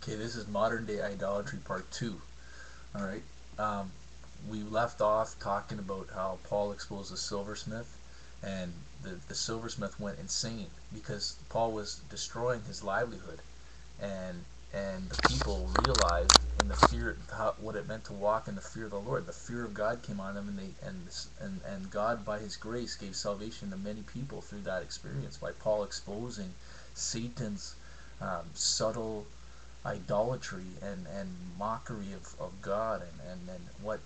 Okay, this is modern day idolatry part 2. Alright, we left off talking about how Paul exposed the silversmith, and the silversmith went insane because Paul was destroying his livelihood, and the people realized in the fear what it meant to walk in the fear of the Lord. The fear of God came on them, and God by His grace gave salvation to many people through that experience by Paul exposing Satan's subtle idolatry and mockery of God, and what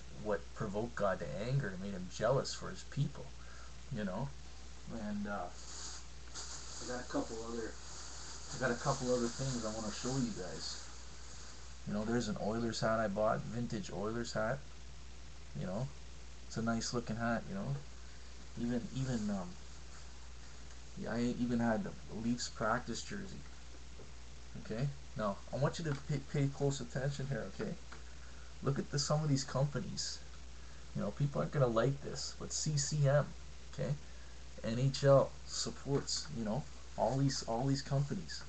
provoked God to anger and made Him jealous for His people, you know. And I got a couple other things I want to show you guys. You know, there's an Oilers hat I bought, vintage Oilers hat. You know, it's a nice looking hat. You know, yeah, I even had the Leafs practice jersey. Okay, now I want you to pay close attention here. Okay, look at some of these companies. You know, people aren't gonna like this, but CCM, okay, NHL supports. You know, all these companies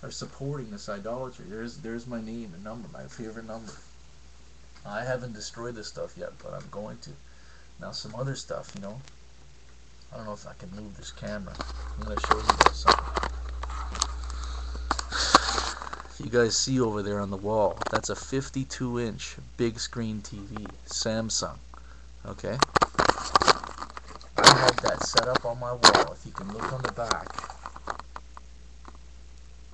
are supporting this idolatry. There's my name and number, my favorite number. I haven't destroyed this stuff yet, but I'm going to. Now some other stuff, you know. I don't know if I can move this camera. I'm gonna show you guys something. You guys see over there on the wall, that's a 52-inch big screen TV, Samsung. Okay? I had that set up on my wall. If you can look on the back,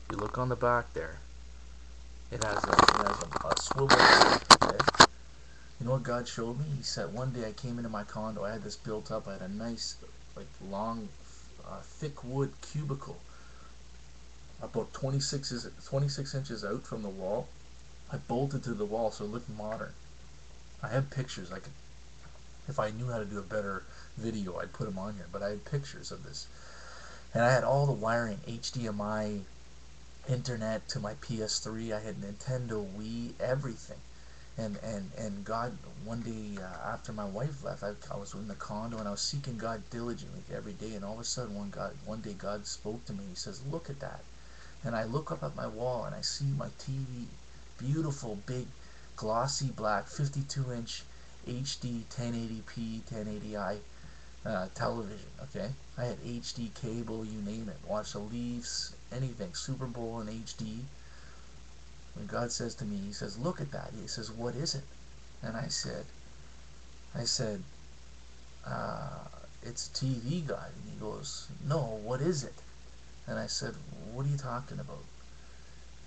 if you look on the back there, it has a swivel. Okay? You know what God showed me? He said one day I came into my condo. I had this built up. I had a nice, like, long, thick wood cubicle, about 26 inches out from the wall. I bolted to the wall so it looked modern. I have pictures. I could, if I knew how to do a better video, I'd put them on here. But I had pictures of this, and I had all the wiring, HDMI, internet to my PS3. I had Nintendo Wii, everything. And God, one day after my wife left, I was in the condo and I was seeking God diligently every day. And all of a sudden, one day God spoke to me. He says, "Look at that." And I look up at my wall and I see my TV, beautiful, big, glossy black, 52-inch HD 1080p, 1080i television. Okay, I had HD cable, you name it. Watch the Leafs, anything, Super Bowl in HD. When God says to me, He says, "Look at that." He says, "What is it?" And I said, "It's a TV, God." And He goes, "No, what is it?" And I said, "What are you talking about?"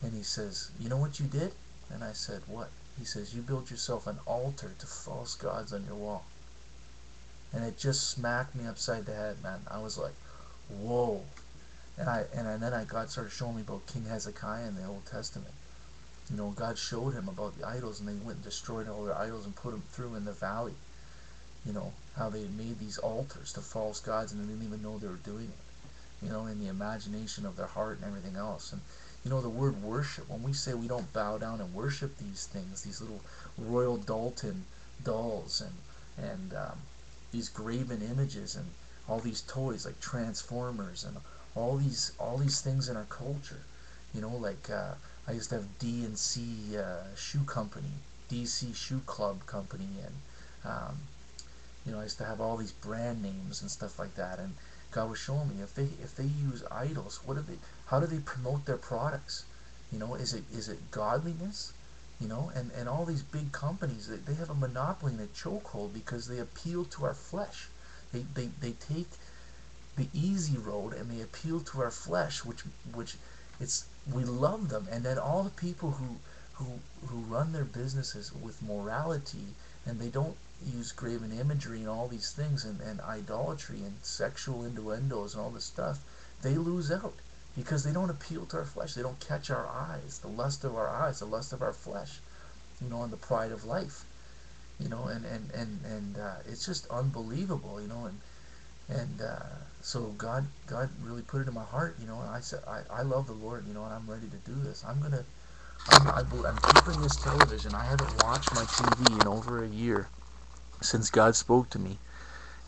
And He says, "You know what you did?" And I said, "What?" He says, "You built yourself an altar to false gods on your wall." And it just smacked me upside the head, man. I was like, whoa. And then God started showing me about King Hezekiah in the Old Testament. You know, God showed him about the idols, and they went and destroyed all their idols and put them through in the valley. You know, how they had made these altars to false gods, and they didn't even know they were doing it. You know, in the imagination of their heart and everything else. And you know, the word worship, when we say we don't bow down and worship these things, these little Royal Dalton dolls and these graven images and all these toys like Transformers and all these things in our culture. You know, like I used to have D&C Shoe Company, DC Shoe Club Company, and you know, I used to have all these brand names and stuff like that. And God was showing me if they use idols, how do they promote their products? You know, is it godliness? You know, and all these big companies, they have a monopoly and a chokehold because they appeal to our flesh. They take the easy road and they appeal to our flesh, which it's we love them. And then all the people who run their businesses with morality, and they don't use graven imagery and all these things, and idolatry and sexual innuendos and all this stuff, they lose out because they don't appeal to our flesh. They don't catch our eyes, the lust of our eyes, the lust of our flesh, you know, and the pride of life, you know, and it's just unbelievable, you know. And so God really put it in my heart, you know, and I said, I love the Lord, you know, and I'm ready to do this. I'm keeping this television. I haven't watched my TV in over a year since God spoke to me,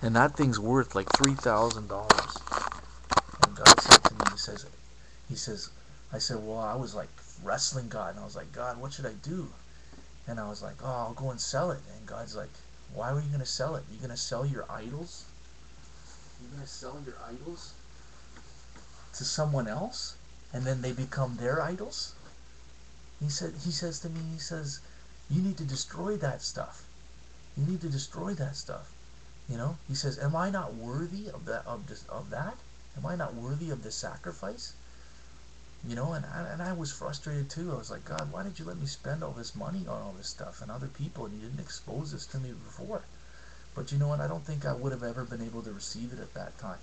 and that thing's worth like $3,000. And God said to me, He says, I said, well, I was like wrestling God, and I was like, God, what should I do? And I was like, oh, I'll go and sell it. And God's like, why were you going to sell it? You going to sell your idols? You going to sell your idols to someone else, and then they become their idols? He says to me, he says, you need to destroy that stuff. You need to destroy that stuff. You know, he says, am I not worthy of that? Of that? Am I not worthy of the sacrifice? You know, and I was frustrated too. I was like, God, why did you let me spend all this money on all this stuff and other people, and you didn't expose this to me before? But you know what? I don't think I would have ever been able to receive it at that time.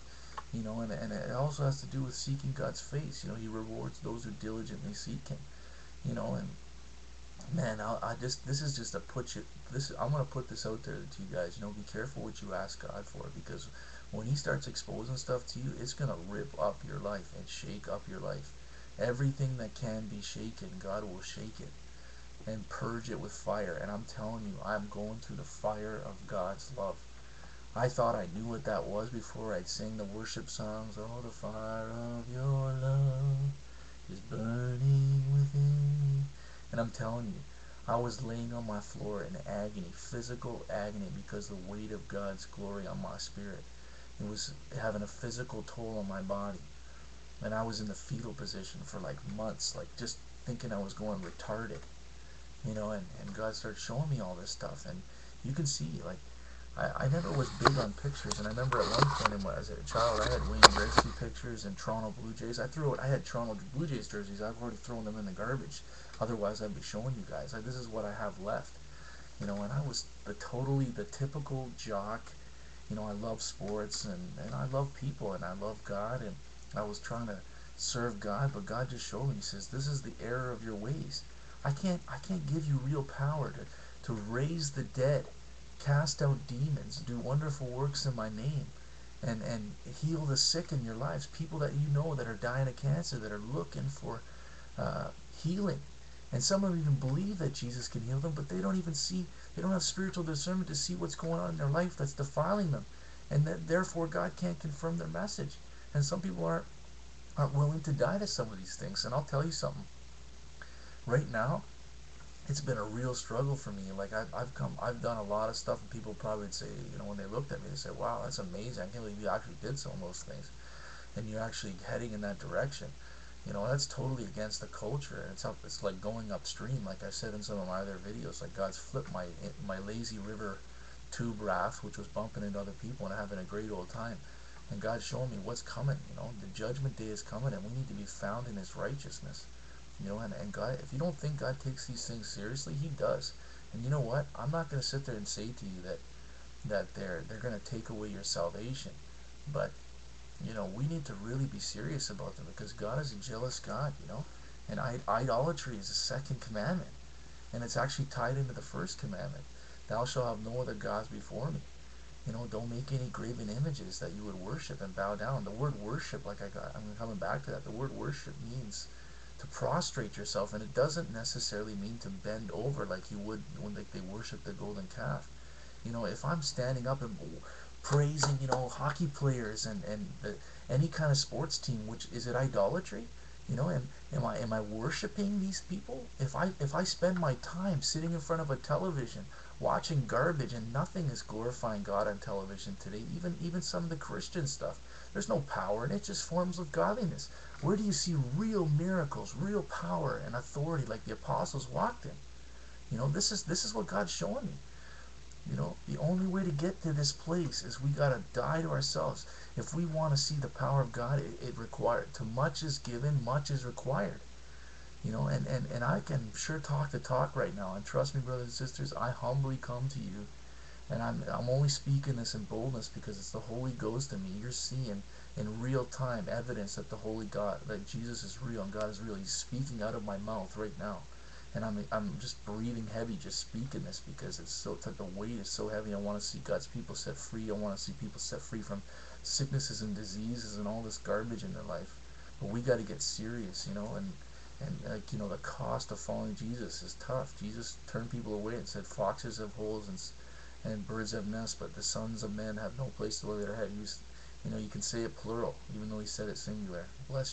You know, and it also has to do with seeking God's face. You know, he rewards those who diligently seek him. You know, and man, this is just I'm gonna put this out there to you guys. You know, be careful what you ask God for, because when he starts exposing stuff to you, it's gonna rip up your life and shake up your life. Everything that can be shaken, God will shake it and purge it with fire. And I'm telling you, I'm going through the fire of God's love. I thought I knew what that was before I'd sing the worship songs. Oh, the fire of your love is burning within me. And I'm telling you, I was laying on my floor in agony, physical agony, because the weight of God's glory on my spirit. It was having a physical toll on my body. And I was in the fetal position for like months, like just thinking I was going retarded. You know, and God started showing me all this stuff. And you can see, like, I never was big on pictures, and I remember at one point when I was a child, I had Wayne Gretzky pictures and Toronto Blue Jays. I had Toronto Blue Jays jerseys. I've already thrown them in the garbage. Otherwise, I'd be showing you guys. This is what I have left. You know, and I was the typical jock. You know, I love sports, and I love people, and I love God, and I was trying to serve God, but God just showed me. He says, this is the error of your ways. I can't give you real power to raise the dead, cast out demons, do wonderful works in my name, and heal the sick in your lives, people that you know that are dying of cancer, that are looking for healing. And some of them even believe that Jesus can heal them, but they don't have spiritual discernment to see what's going on in their life that's defiling them, and that therefore God can't confirm their message. And some people aren't willing to die to some of these things. And I'll tell you something, right now it's been a real struggle for me. Like, I've done a lot of stuff, and people probably would say, you know, when they looked at me, they say, wow, that's amazing, I can't believe you actually did some of those things, and you're actually heading in that direction. You know, that's totally against the culture, and it's like going upstream, like I said in some of my other videos. Like, God's flipped my lazy river tube raft, which was bumping into other people and having a great old time, and God's showing me what's coming. You know, the judgment day is coming, and we need to be found in his righteousness. You know, and God, if you don't think God takes these things seriously, he does. And you know what? I'm not going to sit there and say to you that they're going to take away your salvation, but you know, we need to really be serious about them, because God is a jealous God. You know, and idolatry is the second commandment, and it's actually tied into the first commandment. Thou shalt have no other gods before me. You know, don't make any graven images that you would worship and bow down. The word worship, I'm coming back to that. The word worship means to prostrate yourself, and it doesn't necessarily mean to bend over like you would when they worship the golden calf. You know, if I'm standing up and praising, you know, hockey players and any kind of sports team, which is it idolatry? You know, and am I worshiping these people? If I spend my time sitting in front of a television watching garbage, and nothing is glorifying God on television today, even some of the Christian stuff, there's no power in it, just forms of godliness. Where do you see real miracles, real power and authority like the apostles walked in? You know, this is what God's showing me. You know, the only way to get to this place is we gotta die to ourselves. If we want to see the power of God, it required. To much is given, much is required. You know, and I can sure talk the talk right now. And trust me, brothers and sisters, I humbly come to you, and I'm only speaking this in boldness because it's the Holy Ghost in me. You're seeing in real time evidence that that Jesus is real and God is real. He's speaking out of my mouth right now. And I'm just breathing heavy just speaking this, because the weight is so heavy. I want to see God's people set free. I want to see people set free from sicknesses and diseases and all this garbage in their life. But we got to get serious, you know, and like, you know, the cost of following Jesus is tough. Jesus turned people away and said, foxes have holes and birds have nests, but the sons of men have no place to lay their head. You know, you can say it plural, even though he said it singular.